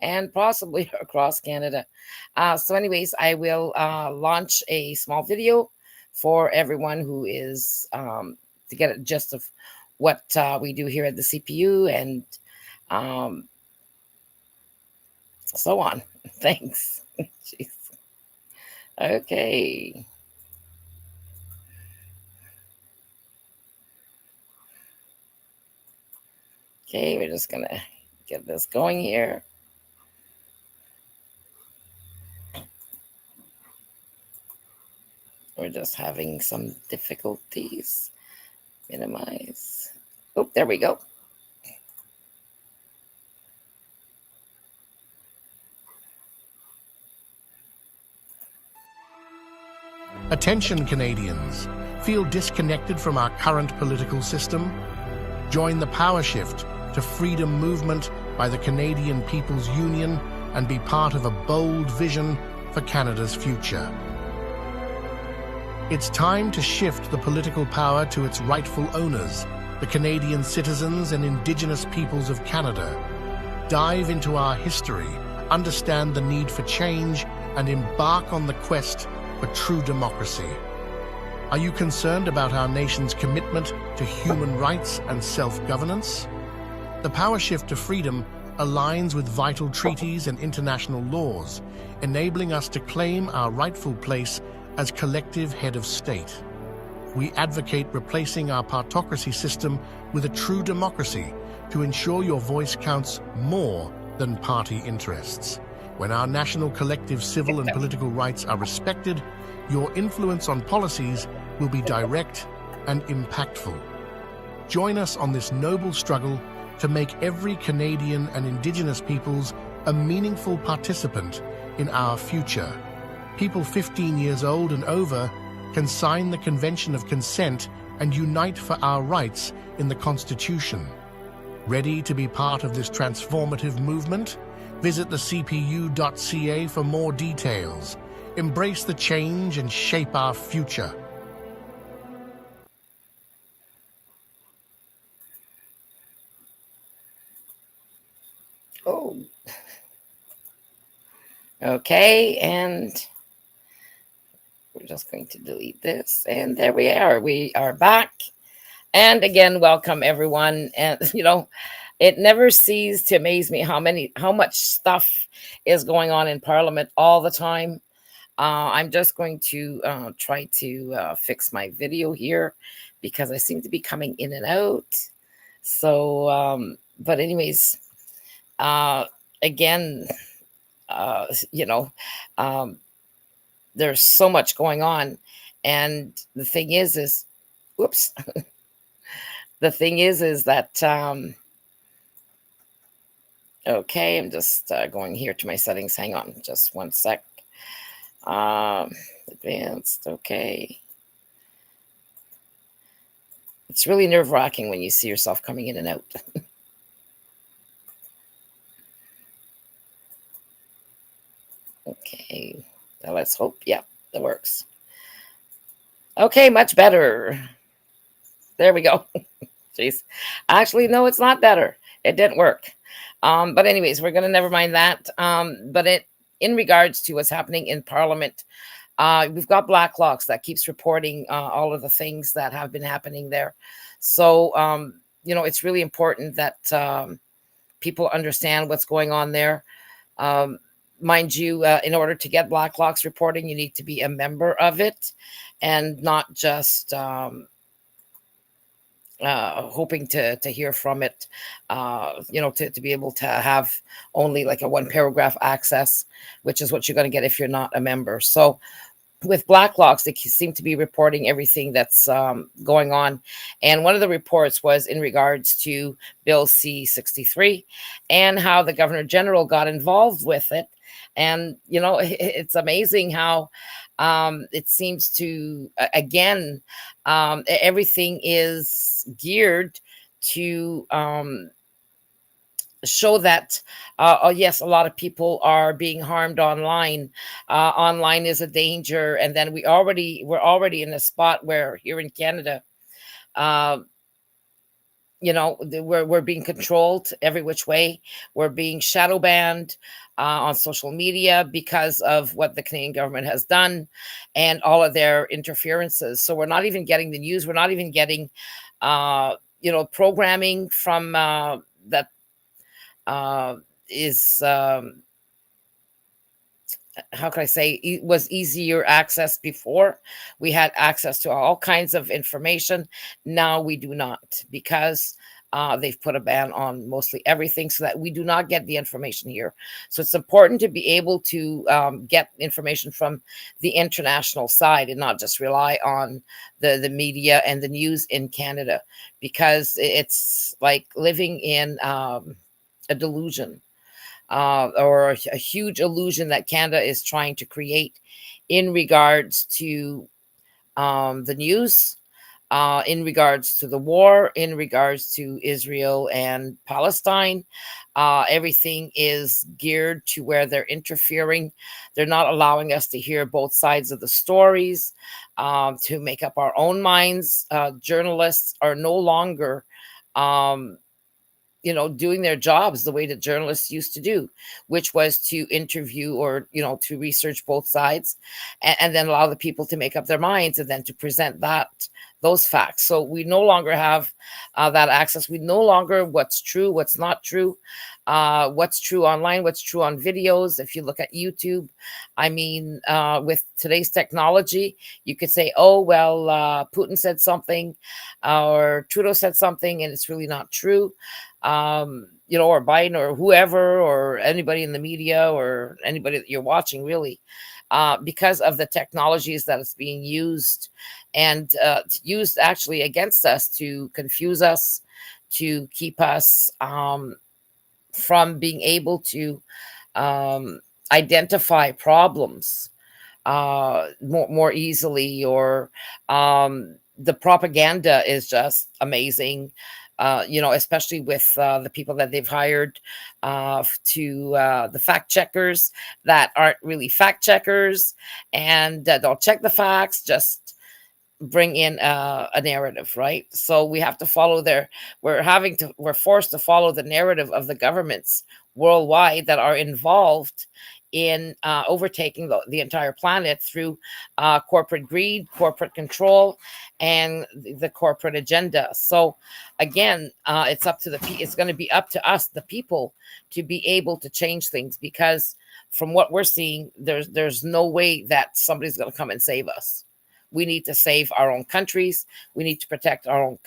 and possibly across Canada. So, anyways, I will launch a small video for everyone who is to get a gist of what we do here at the CPU and um, so on. Thanks. Jeez. Okay. Okay, we're just going to get this going here. We're just having some difficulties. Minimize. Oh, there we go. Attention, Canadians. Feel disconnected from our current political system? Join the Powershift to Freedom movement by the Canadian People's Union and be part of a bold vision for Canada's future. It's time to shift the political power to its rightful owners, the Canadian citizens and Indigenous peoples of Canada. Dive into our history, understand the need for change, and embark on the quest for true democracy. Are you concerned about our nation's commitment to human rights and self-governance? The Powershift to Freedom aligns with vital treaties and international laws, enabling us to claim our rightful place as collective head of state. We advocate replacing our partocracy system with a true democracy to ensure your voice counts more than party interests. When our national collective civil and political rights are respected, your influence on policies will be direct and impactful. Join us on this noble struggle to make every Canadian and Indigenous peoples a meaningful participant in our future. People 15 years old and over can sign the Convention of Consent and unite for our rights in the Constitution. Ready to be part of this transformative movement? Visit thecpu.ca for more details. Embrace the change and shape our future. Oh. Okay, and we're just going to delete this. And there we are. We are back. And again, welcome everyone. And it never ceases to amaze me how much stuff is going on in Parliament all the time. I'm just going to try to fix my video here because I seem to be coming in and out. So, but anyways, again, there's so much going on. And the thing is, whoops. The thing is that, okay, I'm just going here to my settings. Hang on just one sec. Advanced, okay. It's really nerve-wracking when you see yourself coming in and out. Okay, now let's hope. Yeah, that works. Okay, much better. There we go. Jeez. Actually, no, it's not better. It didn't work. But anyways, we're going to never mind that. But in regards to what's happening in Parliament, we've got Blacklock's that keeps reporting all of the things that have been happening there. So, it's really important that people understand what's going on there. Mind you, in order to get Blacklock's reporting, you need to be a member of it and not just hoping to hear from it, to be able to have only like a one paragraph access, which is what you're going to get if you're not a member. So with Blacklock's, they seem to be reporting everything that's going on. And one of the reports was in regards to Bill C-63 and how the Governor General got involved with it. And, it's amazing how it seems to, again, everything is geared to show that, yes, a lot of people are being harmed online. Online is a danger. And then we're already in a spot where here in Canada, we're being controlled every which way. We're being shadow banned on social media because of what the Canadian government has done and all of their interferences. So we're not even getting the news. We're not even getting, programming from that uh, is how can I say, was easier access before. We had access to all kinds of information. Now we do not, because they've put a ban on mostly everything so that we do not get the information here. So it's important to be able to get information from the international side and not just rely on the media and the news in Canada, because it's like living in a delusion, or a huge illusion that Canada is trying to create in regards to the news, in regards to the war, in regards to Israel and Palestine. Everything is geared to where they're interfering. They're not allowing us to hear both sides of the stories, to make up our own minds. Journalists are no longer. Doing their jobs the way that journalists used to do, which was to interview or, to research both sides, and then allow the people to make up their minds and then to present those facts. So we no longer have that access. We no longer what's true, what's not true, what's true online, what's true on videos. If you look at YouTube, I mean, with today's technology, you could say, oh, well, Putin said something, or Trudeau said something, and it's really not true. Or Biden or whoever, or anybody in the media, or anybody that you're watching, really, because of the technologies that is being used, and used actually against us to confuse us, to keep us from being able to identify problems more easily, or the propaganda is just amazing. Especially with the people that they've hired to the fact checkers that aren't really fact checkers, and they'll check the facts, just bring in a narrative, right? So we have to follow we're forced to follow the narrative of the governments worldwide that are involved in overtaking the entire planet through corporate greed, corporate control, and the corporate agenda. So again, it's going to be up to us, the people, to be able to change things, because from what we're seeing, there's no way that somebody's going to come and save us. We need to save our own countries. We need to protect our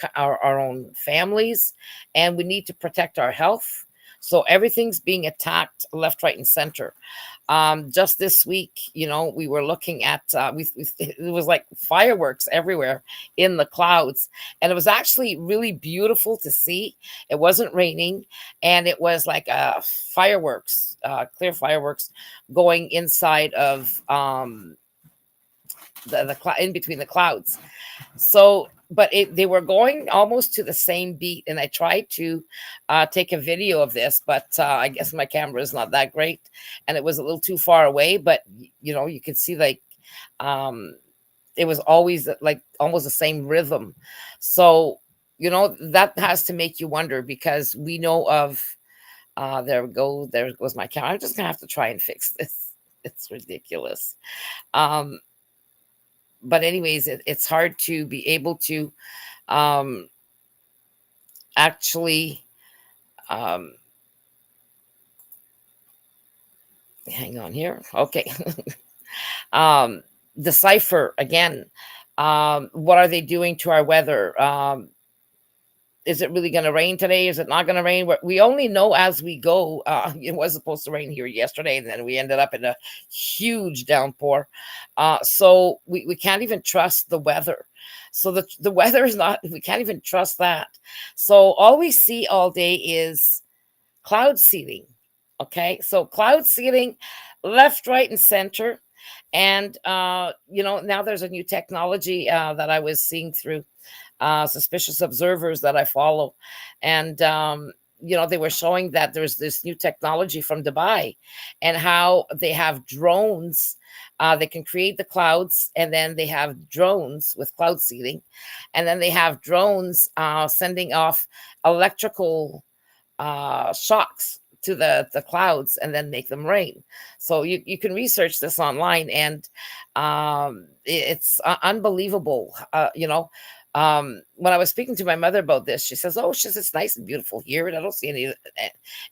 own families, and we need to protect our health. So everything's being attacked left, right, and center. Just this week, we were looking at, it was like fireworks everywhere in the clouds. And it was actually really beautiful to see. It wasn't raining, and it was like fireworks, clear fireworks going inside of in between the clouds. So, but they were going almost to the same beat, and I tried to take a video of this, but I guess my camera is not that great, and it was a little too far away. But you could see, like, it was always like almost the same rhythm. So that has to make you wonder, because we know of there goes my camera. I'm just gonna have to try and fix this. It's ridiculous. But anyways, it's hard to be able to actually hang on here. Okay. Decipher again. What are they doing to our weather? Is it really going to rain today? Is it not going to rain? We only know as we go. It was supposed to rain here yesterday, and then we ended up in a huge downpour. So we can't even trust the weather. So the weather is not, we can't even trust that. So all we see all day is cloud seeding. Okay. So cloud seeding left, right, and center. And, now there's a new technology that I was seeing through suspicious observers that I follow. And they were showing that there's this new technology from Dubai, and how they have drones. They can create the clouds, and then they have drones with cloud seeding, and then they have drones sending off electrical shocks to the clouds and then make them rain. So you can research this online, and it's unbelievable. When I was speaking to my mother about this, she says, "Oh, it's nice and beautiful here, and I don't see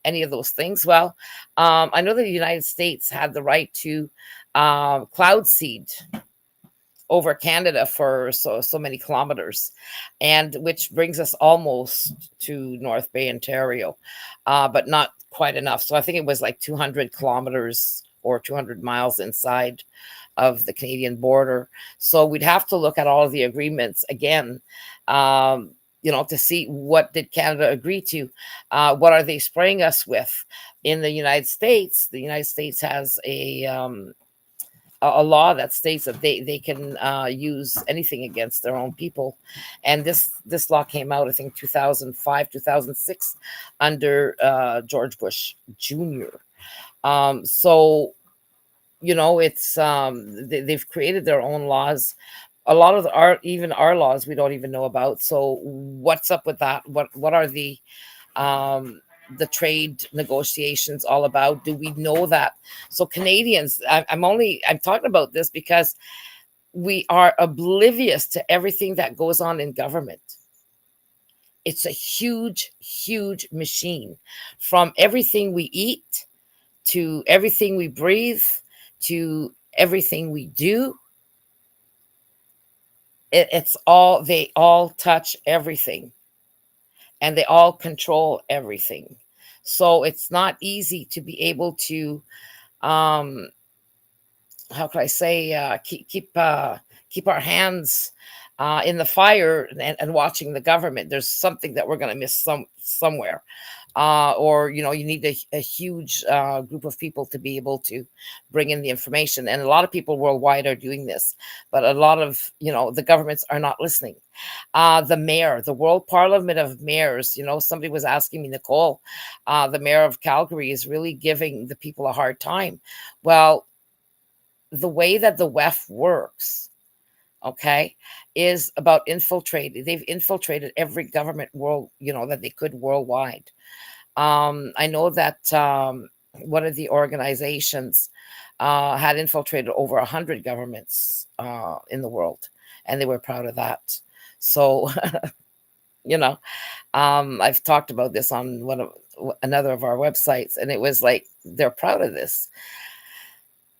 any of those things." Well, I know that the United States had the right to cloud seed over Canada for so many kilometers, and which brings us almost to North Bay, Ontario, but not quite enough. So I think it was like 200 kilometers or 200 miles inside of the Canadian border. So we'd have to look at all of the agreements again, to see what did Canada agree to. What are they spraying us with? In the United States, the United States has a law that states that they can use anything against their own people, and this law came out, I think, 2005 2006 under George Bush Jr. So it's they've created their own laws. A lot of even our laws we don't even know about. So what's up with that? What are the trade negotiations all about? Do we know that? So Canadians, I'm talking about this because we are oblivious to everything that goes on in government. It's a huge, huge machine, from everything we eat to everything we breathe to everything we do. It's all, they all touch everything, and they all control everything. So it's not easy to be able to, how can I say, keep our hands in the fire, and watching the government. There's something that we're going to miss somewhere. Or you need a huge group of people to be able to bring in the information, and a lot of people worldwide are doing this, but a lot of the governments are not listening. The World Parliament of Mayors, somebody was asking me, Nicole, the mayor of Calgary is really giving the people a hard time. Well, the way that the WEF works, okay, is about infiltrating. They've infiltrated every government that they could worldwide. I know that one of the organizations had infiltrated over 100 governments in the world, and they were proud of that. So, I've talked about this on another of our websites, and it was like they're proud of this.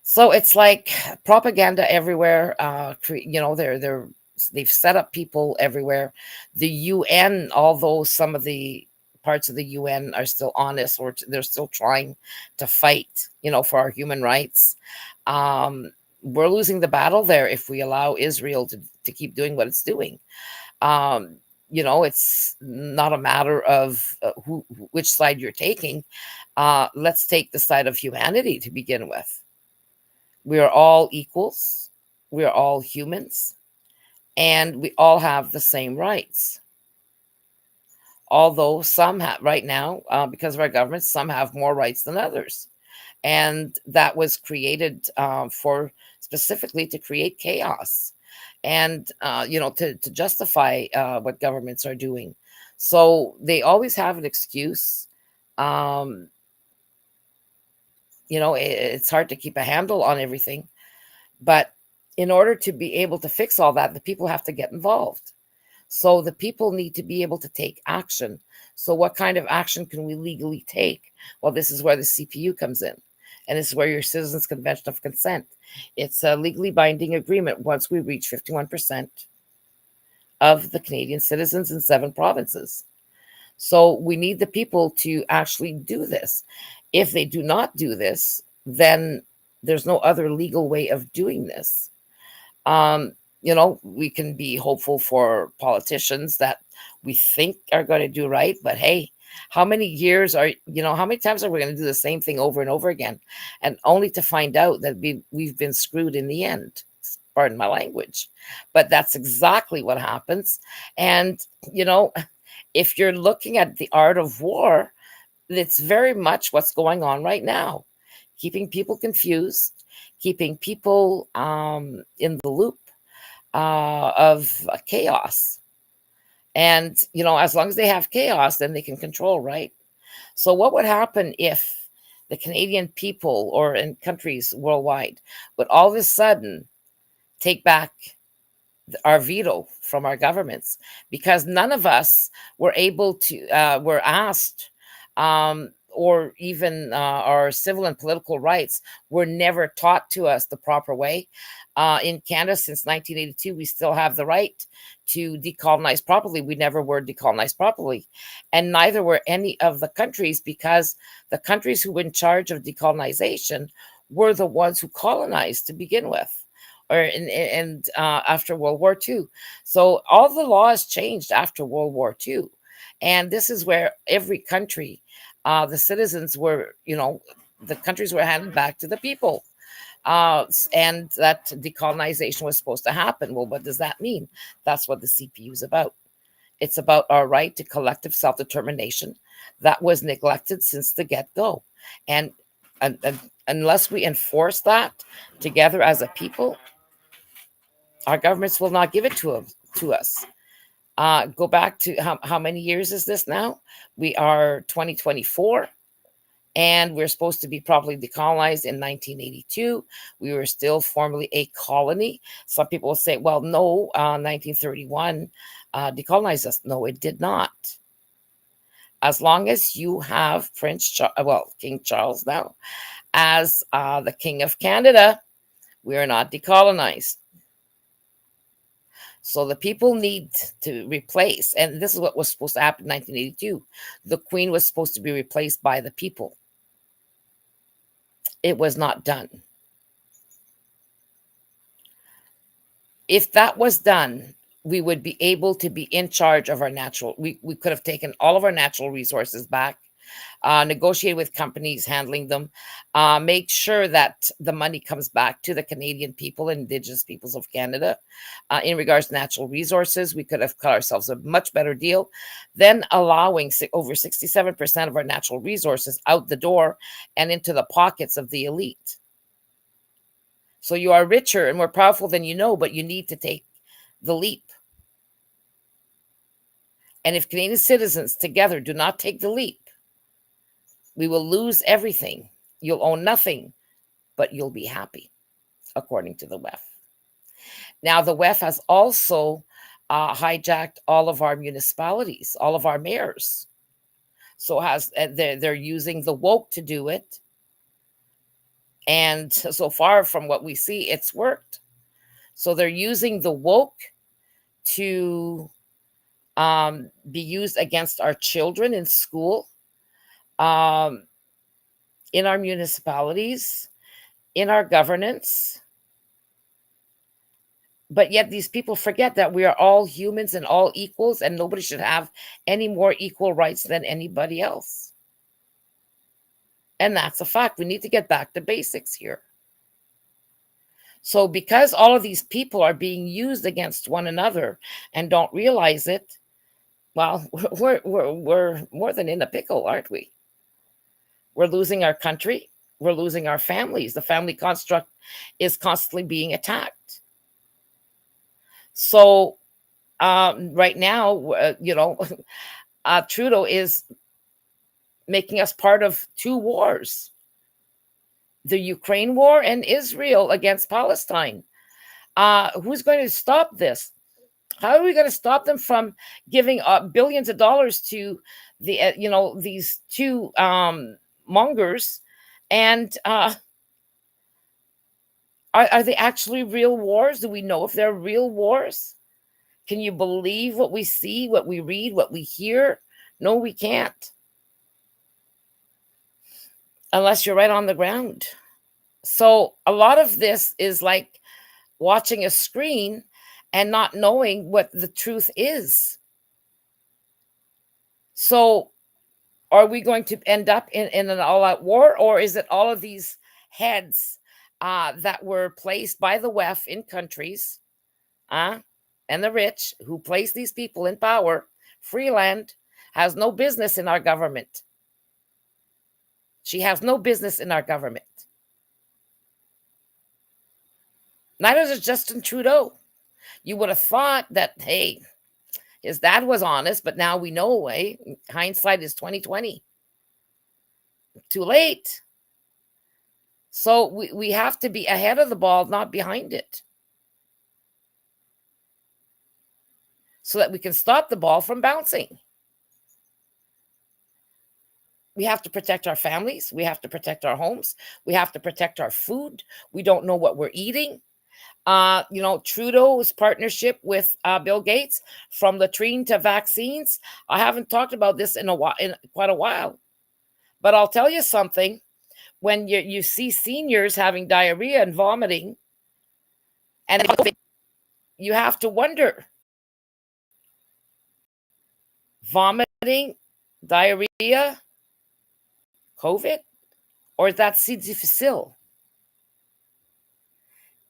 So it's like propaganda everywhere. They've set up people everywhere. The UN, although some of the parts of the UN are still honest, or they're still trying to fight, for our human rights. We're losing the battle there if we allow Israel to keep doing what it's doing. It's not a matter of which side you're taking. Let's take the side of humanity to begin with. We are all equals. We are all humans, and we all have the same rights. Although some have right now, because of our government, some have more rights than others. And that was created for specifically to create chaos, and, to justify what governments are doing. So they always have an excuse. It's hard to keep a handle on everything. But in order to be able to fix all that, the people have to get involved. So the people need to be able to take action. So what kind of action can we legally take? Well, this is where the CPU comes in. And this is where your Citizens Convention of Consent. It's a legally binding agreement once we reach 51% of the Canadian citizens in 7 provinces. So we need the people to actually do this. If they do not do this, then there's no other legal way of doing this. We can be hopeful for politicians that we think are going to do right, but hey, how many times are we going to do the same thing over and over again, and only to find out that we've been screwed in the end? Pardon my language, but that's exactly what happens. And if you're looking at the art of war, it's very much what's going on right now, keeping people confused, keeping people in the loop of chaos. And, as long as they have chaos, then they can control, right? So, what would happen if the Canadian people or in countries worldwide would all of a sudden take back our veto from our governments, because none of us were able to were asked, or even our civil and political rights were never taught to us the proper way. In Canada, since 1982, we still have the right to decolonize properly. We never were decolonized properly, and neither were any of the countries, because the countries who were in charge of decolonization were the ones who colonized to begin with, or and after World War II. So all the laws changed after World War II. And this is where every country, the citizens were, the countries were handed back to the people. And that decolonization was supposed to happen. Well, what does that mean? That's what the CPU is about. It's about our right to collective self-determination that was neglected since the get-go. And, and unless we enforce that together as a people, our governments will not give it to us. Go back to how many years is this now? We are 2024, and we're supposed to be properly decolonized in 1982. We were still formally a colony. Some people will say, well, no, 1931 decolonized us. No, it did not. As long as you have King Charles now as the King of Canada, we are not decolonized. So the people need to replace, and this is what was supposed to happen in 1982. The Queen was supposed to be replaced by the people. It was not done. If that was done, we would be able to be in charge of our we could have taken all of our natural resources back, negotiate with companies handling them, make sure that the money comes back to the Canadian people, Indigenous peoples of Canada. In regards to natural resources, we could have cut ourselves a much better deal than allowing over 67% of our natural resources out the door and into the pockets of the elite. So you are richer and more powerful than you know, but you need to take the leap. And if Canadian citizens together do not take the leap, we will lose everything. You'll own nothing, but you'll be happy, according to the WEF. Now, the WEF has also hijacked all of our municipalities, all of our mayors. So they're using the woke to do it. And so far from what we see, it's worked. So they're using the woke to be used against our children in school, in our municipalities, in our governance. But yet these people forget that we are all humans and all equals, and nobody should have any more equal rights than anybody else. And that's a fact. We need to get back to basics here. So because all of these people are being used against one another and don't realize it, well, we're more than in a pickle, aren't we? We're losing our country. We're losing our families. The family construct is constantly being attacked. So right now, Trudeau is making us part of two wars: the Ukraine war and Israel against Palestine. Who's going to stop this? How are we going to stop them from giving billions of dollars to the these two mongers? And are they actually real wars? Do we know if they're real wars? Can you believe what we see, what we read, what we hear? No, we can't. Unless you're right on the ground. So a lot of this is like watching a screen and not knowing what the truth is. So are we going to end up in an all-out war, or is it all of these heads that were placed by the WEF in countries and the rich who place these people in power? Freeland has no business in our government. She has no business in our government. Neither does Justin Trudeau. You would have thought that, hey, his dad was honest, but now we know, eh? Hindsight is 2020. Too late. So we have to be ahead of the ball, not behind it, so that we can stop the ball from bouncing. We have to protect our families. We have to protect our homes. We have to protect our food. We don't know what we're eating. Trudeau's partnership with Bill Gates, from latrine to vaccines. I haven't talked about this in quite a while, but I'll tell you something. When you see seniors having diarrhea and vomiting, and you have to wonder: vomiting, diarrhea, COVID, or is that C. difficile?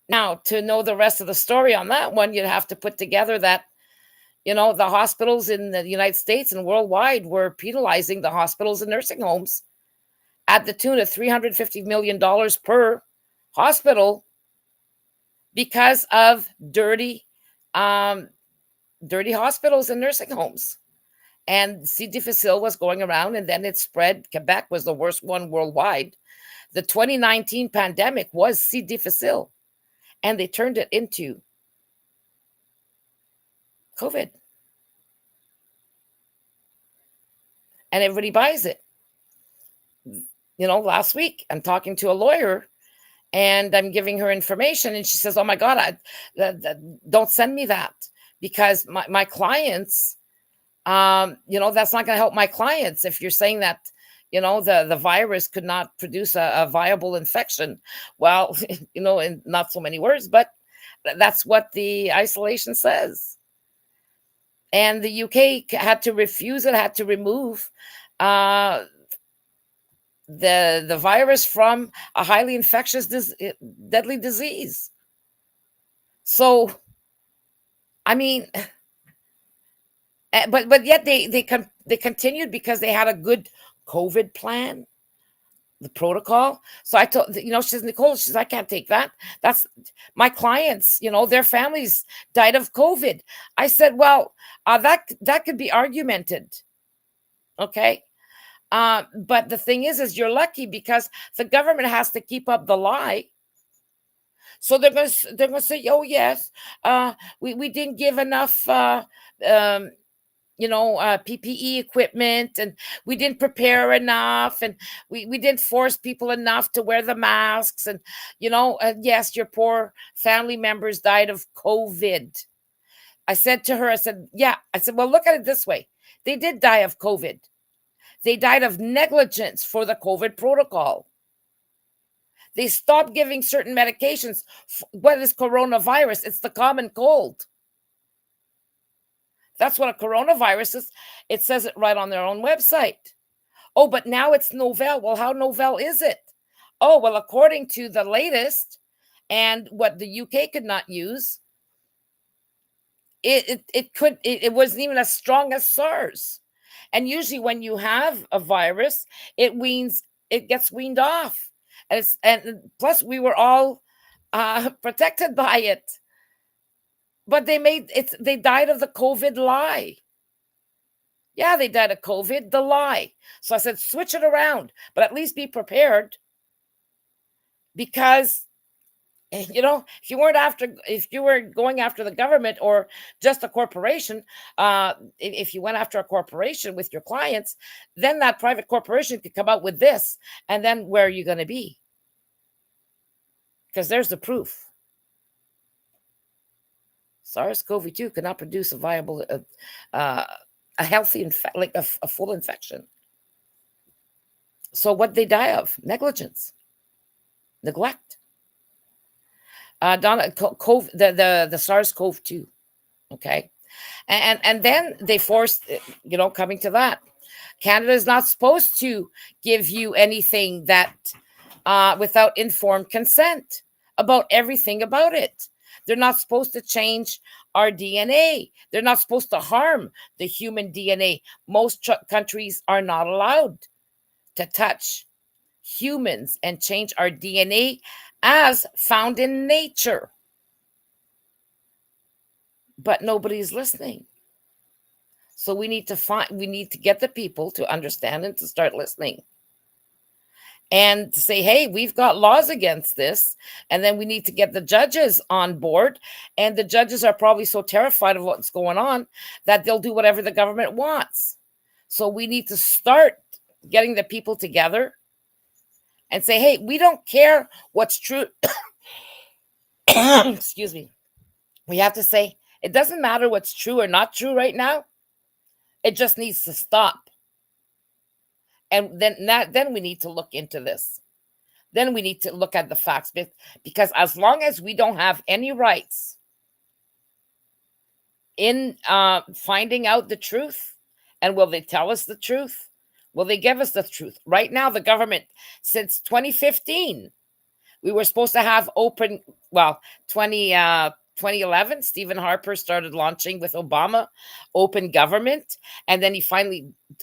Now, to know the rest of the story on that one, you'd have to put together that, the hospitals in the United States and worldwide were penalizing the hospitals and nursing homes at the tune of $350 million per hospital because of dirty hospitals and nursing homes. And C. difficile was going around, and then it spread. Quebec was the worst one worldwide. The 2019 pandemic was C. difficile, and they turned it into COVID. And everybody buys it. Last week, I'm talking to a lawyer, and I'm giving her information, and she says, oh my God, don't send me that, because my clients, that's not going to help my clients if you're saying that, the virus could not produce a viable infection. Well, in not so many words, but that's what the isolation says. And the UK had to refuse it, had to remove the virus from a highly infectious, deadly disease. So, I mean, but yet they continued because they had a good COVID plan, the protocol. So I told, she says, Nicole, she says, I can't take that. That's my clients, their families died of COVID. I said, well, that could be argumented. Okay. But the thing is you're lucky because the government has to keep up the lie. So they're gonna say, oh yes, we didn't give enough PPE equipment, and we didn't prepare enough, and we didn't force people enough to wear the masks, and yes, your poor family members died of COVID. I said to her, well, look at it this way. They did die of COVID. They died of negligence for the COVID protocol. They stopped giving certain medications. What is coronavirus? It's the common cold. That's what a coronavirus is. It says it right on their own website. Oh, but now it's novel. Well, how novel is it? Oh, well, according to the latest and what the UK could not use, it wasn't even as strong as SARS. And usually when you have a virus, it gets weaned off. And plus we were all protected by it. But they died of the COVID lie. Yeah, they died of COVID, the lie. So I said, switch it around, but at least be prepared. Because, if you were going after the government or just a corporation, if you went after a corporation with your clients, then that private corporation could come out with this. And then where are you going to be? Because there's the proof. SARS-CoV-2 cannot produce a viable, a healthy, a full infection. So what they die of? Negligence, neglect. Donna, the SARS-CoV-2, okay, and then they forced, coming to that, Canada is not supposed to give you anything that without informed consent about everything about it. They're not supposed to change our DNA. They're not supposed to harm the human DNA. Most countries are not allowed to touch humans and change our DNA as found in nature. But nobody's listening. So we need to get the people to understand and to start listening. And to say, hey, we've got laws against this. And then we need to get the judges on board. And the judges are probably so terrified of what's going on that they'll do whatever the government wants. So we need to start getting the people together and say, hey, we don't care what's true. Excuse me. We have to say, it doesn't matter what's true or not true right now. It just needs to stop. And then we need to look into this. Then we need to look at the facts, because as long as we don't have any rights in finding out the truth, and will they tell us the truth? Will they give us the truth? Right now, the government, since 2015, we were supposed to have 2011, Stephen Harper started launching with Obama open government. And then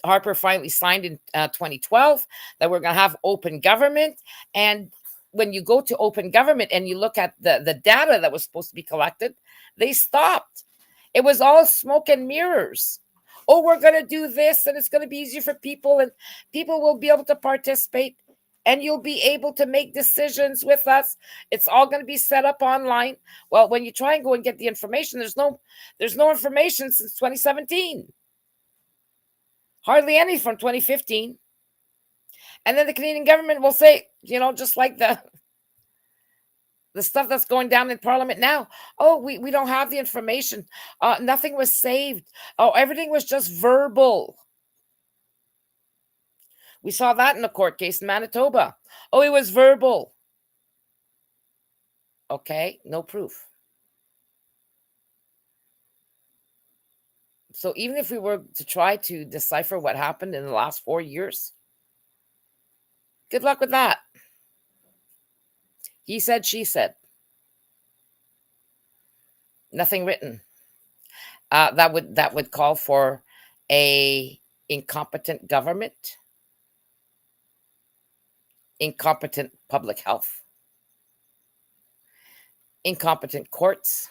Harper finally signed in 2012 that we're going to have open government. And when you go to open government and you look at the data that was supposed to be collected, they stopped. It was all smoke and mirrors. Oh, we're going to do this and it's going to be easier for people and people will be able to participate. And you'll be able to make decisions with us. It's all going to be set up online. Well, when you try and go and get the information, there's no information since 2017. Hardly any from 2015. And then the Canadian government will say, just like the stuff that's going down in Parliament now. Oh, we don't have the information. Nothing was saved. Oh, everything was just verbal. We saw that in a court case in Manitoba. Oh, it was verbal. Okay, no proof. So even if we were to try to decipher what happened in the last 4 years, good luck with that. He said, she said. Nothing written. That would call for a incompetent government. Incompetent public health, incompetent courts,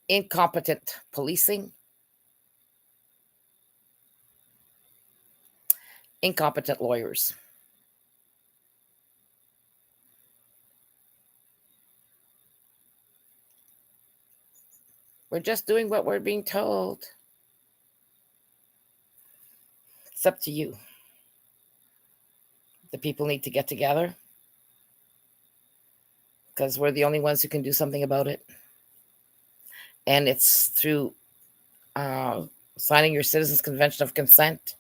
incompetent policing, incompetent lawyers. We're just doing what we're being told. It's up to you. The people need to get together because we're the only ones who can do something about it. And it's through signing your Citizens Convention of Consent,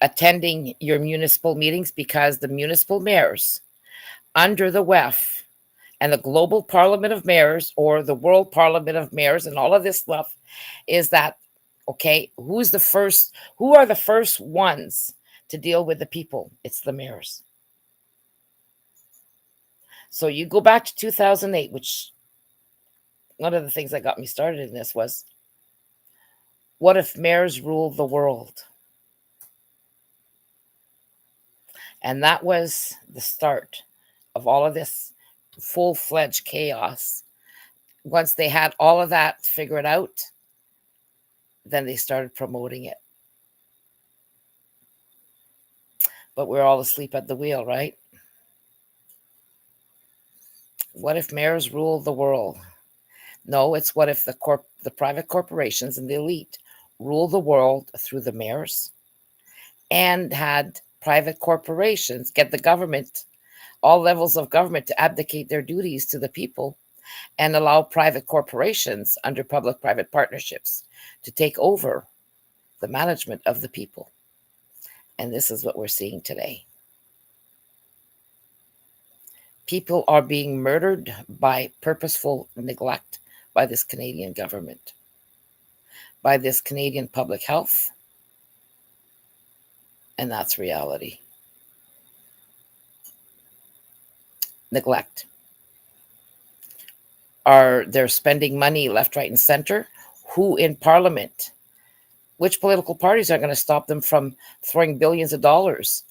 attending your municipal meetings, because the municipal mayors under the WEF and the Global Parliament of Mayors, or the World Parliament of Mayors, and all of this stuff is that, okay, who are the first ones to deal with the people? It's the mayors. So you go back to 2008, which one of the things that got me started in this was, what if mayors ruled the world? And that was the start of all of this full-fledged chaos. Once they had all of that figured out, then they started promoting it. But we're all asleep at the wheel, right? What if mayors rule the world? No, it's what if the private corporations and the elite rule the world through the mayors, and had private corporations get the government, all levels of government, to abdicate their duties to the people and allow private corporations under public-private partnerships to take over the management of the people. And this is what we're seeing today. People are being murdered by purposeful neglect by this Canadian government, by this Canadian public health. And that's reality. Neglect. They're spending money left, right, and center. Who in Parliament? Which political parties are going to stop them from throwing billions of dollars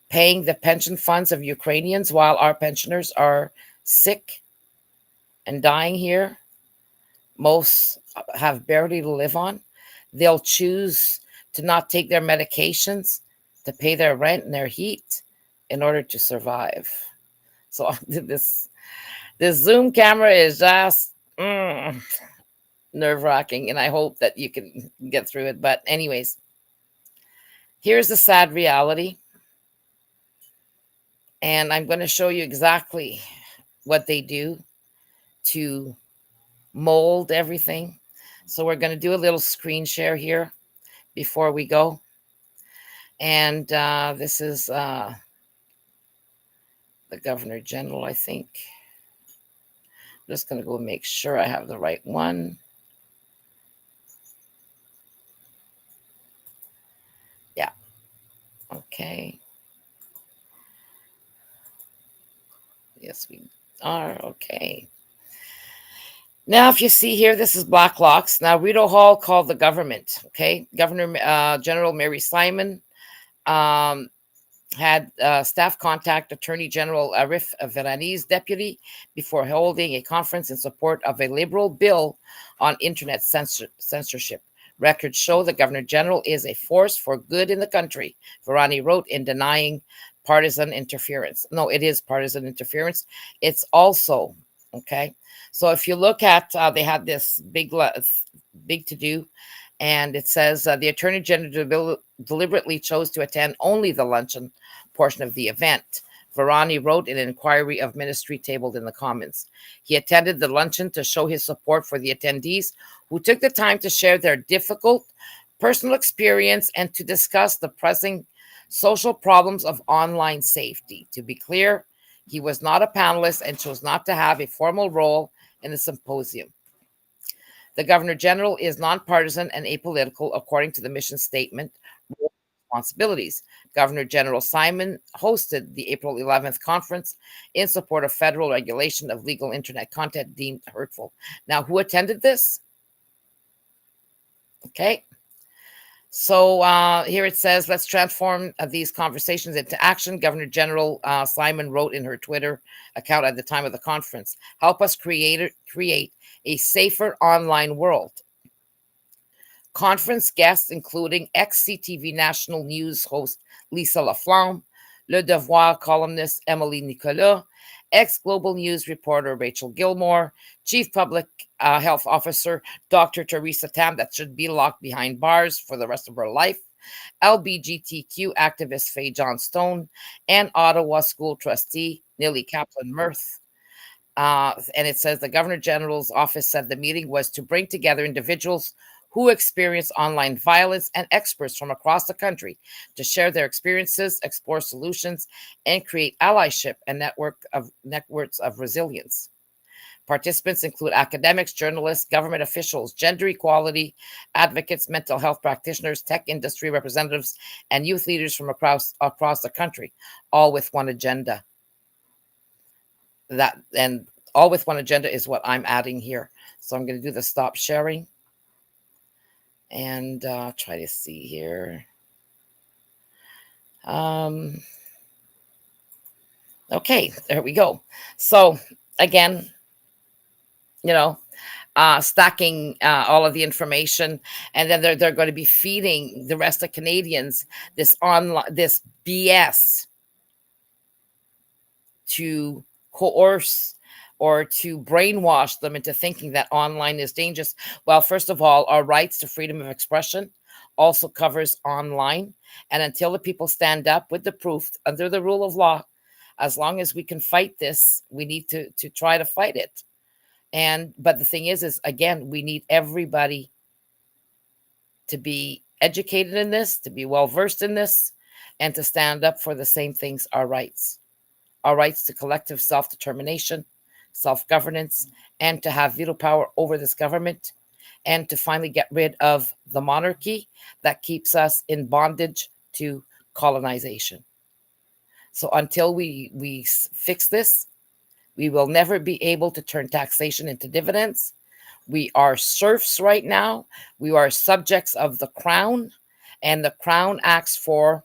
paying the pension funds of Ukrainians while our pensioners are sick and dying here. Most have barely to live on. They'll choose to not take their medications to pay their rent and their heat in order to survive. So this Zoom camera is just nerve-wracking, and I hope that you can get through it. But anyways, here's the sad reality. And I'm going to show you exactly what they do to mold everything. So we're going to do a little screen share here before we go. And this is the Governor General, I think. I'm just going to go make sure I have the right one. Yeah. Okay. Yes, we are. Okay. Now, if you see here, this is Black Locks. Now, Rito Hall called the government. Okay. Governor General Mary Simon had staff contact Attorney General Arif Virani's deputy before holding a conference in support of a liberal bill on internet censorship. Records show the Governor General is a force for good in the country, Virani wrote, in denying partisan interference. No, it is partisan interference. It's also, okay. So if you look at, they had this big to do, and it says the Attorney General deliberately chose to attend only the luncheon portion of the event. Virani wrote in an inquiry of ministry tabled in the Commons. He attended the luncheon to show his support for the attendees who took the time to share their difficult personal experience and to discuss the pressing social problems of online safety. To be clear, he was not a panelist and chose not to have a formal role in the symposium. The Governor General is nonpartisan and apolitical, according to the mission statement. Responsibilities. Governor General Simon hosted the April 11th conference in support of federal regulation of legal internet content deemed hurtful. Now, who attended this? Okay. So here it says, let's transform these conversations into action. Governor General Simon wrote in her Twitter account at the time of the conference, help us create a safer online world. Conference guests, including ex-CTV National News host Lisa Laflamme, Le Devoir columnist Emily Nicolas, ex-Global News reporter Rachel Gilmore, Chief Public Health Officer Dr. Teresa Tam, that should be locked behind bars for the rest of her life, LBGTQ activist Faye Johnstone, and Ottawa School Trustee Nilly Kaplan-Mirth. And it says the Governor General's office said the meeting was to bring together individuals who experience online violence and experts from across the country to share their experiences, explore solutions, and create allyship and networks of resilience. Participants include academics, journalists, government officials, gender equality advocates, mental health practitioners, tech industry representatives, and youth leaders from across the country, all with one agenda. And all with one agenda is what I'm adding here. So I'm going to do the stop sharing and try to see here. Okay, there we go. So again, stacking all of the information, and then they're going to be feeding the rest of Canadians this BS to coerce or to brainwash them into thinking that online is dangerous. Well, first of all, our rights to freedom of expression also covers online. And until the people stand up with the proof under the rule of law, as long as we can fight this, we need to try to fight it. But the thing is again, we need everybody to be educated in this, to be well-versed in this, and to stand up for the same things, our rights to collective self-determination, self-governance, and to have veto power over this government, and to finally get rid of the monarchy that keeps us in bondage to colonization. So until we fix this, we will never be able to turn taxation into dividends. We are serfs right now. We are subjects of the crown, and the crown acts for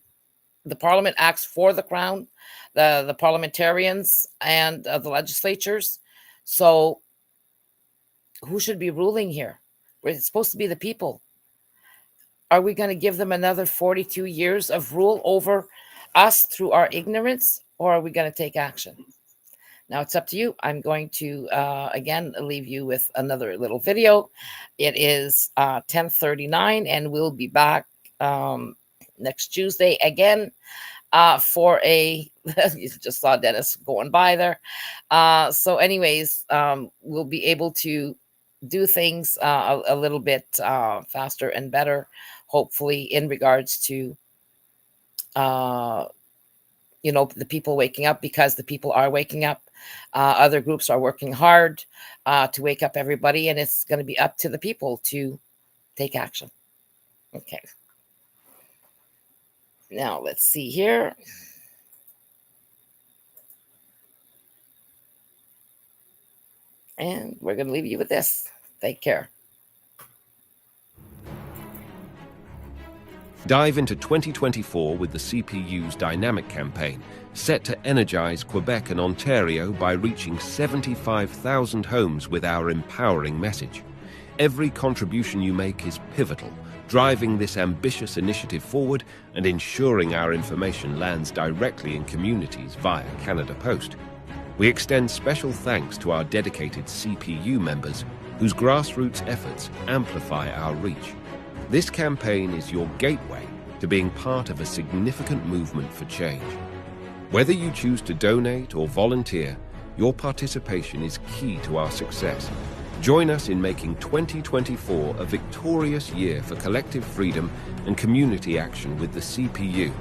the Parliament acts for the Crown, the parliamentarians, and the legislatures. So who should be ruling here? It's supposed to be the people. Are we going to give them another 42 years of rule over us through our ignorance, or are we going to take action? Now it's up to you. I'm going to, again, leave you with another little video. It is 10:39, and we'll be back next Tuesday again for a, you just saw Dennis going by there. So anyways, we'll be able to do things a little bit faster and better, hopefully, in regards to the people waking up, because the people are waking up. Other groups are working hard to wake up everybody, and it's going to be up to the people to take action. Okay. Now let's see here. And we're going to leave you with this. Take care. Dive into 2024 with the CPU's dynamic campaign, set to energize Quebec and Ontario by reaching 75,000 homes with our empowering message. Every contribution you make is pivotal, driving this ambitious initiative forward and ensuring our information lands directly in communities via Canada Post. We extend special thanks to our dedicated CPU members, whose grassroots efforts amplify our reach. This campaign is your gateway to being part of a significant movement for change. Whether you choose to donate or volunteer, your participation is key to our success. Join us in making 2024 a victorious year for collective freedom and community action with the CPU.